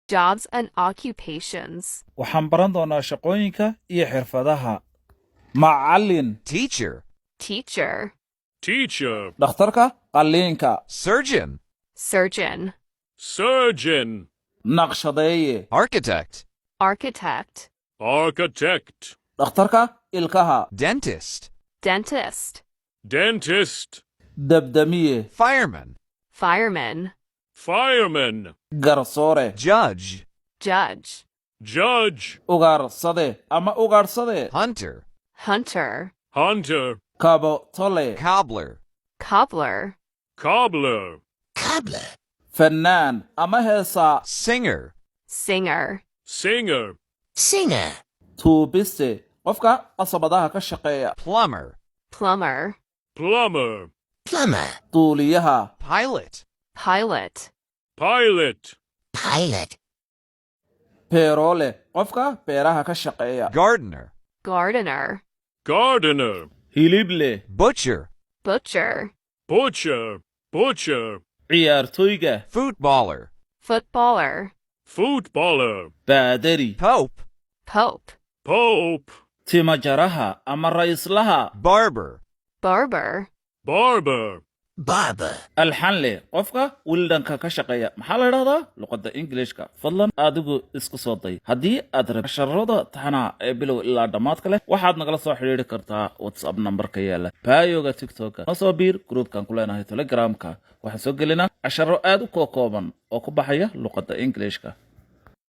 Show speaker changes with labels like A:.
A: Jobs and occupations.
B: waxaan baran doonaa shaqooyinka iyo xirfadaha. Macallin,
C: teacher,
A: Teacher.
D: Teacher.
B: dhakhtarka qalliinka.
C: surgeon,
A: Surgeon.
D: Surgeon.
B: Naqshadeeye,
C: architect,
A: Architect.
D: Architect.
B: dhakhtarka ilkaha.
C: dentist,
A: Dentist.
D: Dentist.
B: Dabdamiye,
C: fireman,
A: Fireman.
D: Fireman.
B: garsoore.
C: judge,
A: Judge.
D: Judge.
B: Ugaarsade ama ugaarsade.
C: hunter,
A: Hunter.
D: Hunter.
B: Kabo tole,
C: cobbler,
A: Cobbler.
D: Cobbler.
B: fannaan ama heesaa.
C: singer,
A: Singer.
D: Singer.
B: Tuubiste, qofka qasabadaha ka shaqeeya.
C: plumber,
A: Plumber.
D: Plumber.
B: Duuliyaha,
C: pilot,
A: Pilot.
D: Pilot.
B: peerole, qofka beeraha ka shaqeeya.
C: gardener,
A: Gardener.
D: Gardener.
B: Hilible,
C: butcher,
A: Butcher.
D: Butcher. Butcher.
B: ciyaartoyga.
C: footballer,
A: Footballer.
D: Footballer.
B: Baadari,
C: pope,
A: Pope.
D: Pope.
B: timajaraha ama ra'iislaha.
C: barber,
A: Barber.
D: Barber.
B: alxanle, qofka wildanka ka shaqeeya. Maxaa la idhahdaa luqadda ingiliishka? Fadlan adigu isku soo day. Haddii aad rabto casharrada taxanaha ee bilow ilaa dhammaadka leh, waxaad nagala soo xidhiidhi kartaa WhatsApp nambarka yaala Payoga TikTok-ka. Ma soo biir groupkan ku leenahay Telegramka. Waxaan soo gelinaa casharro aad u kooban oo ku baxaya luqadda ingiliishka.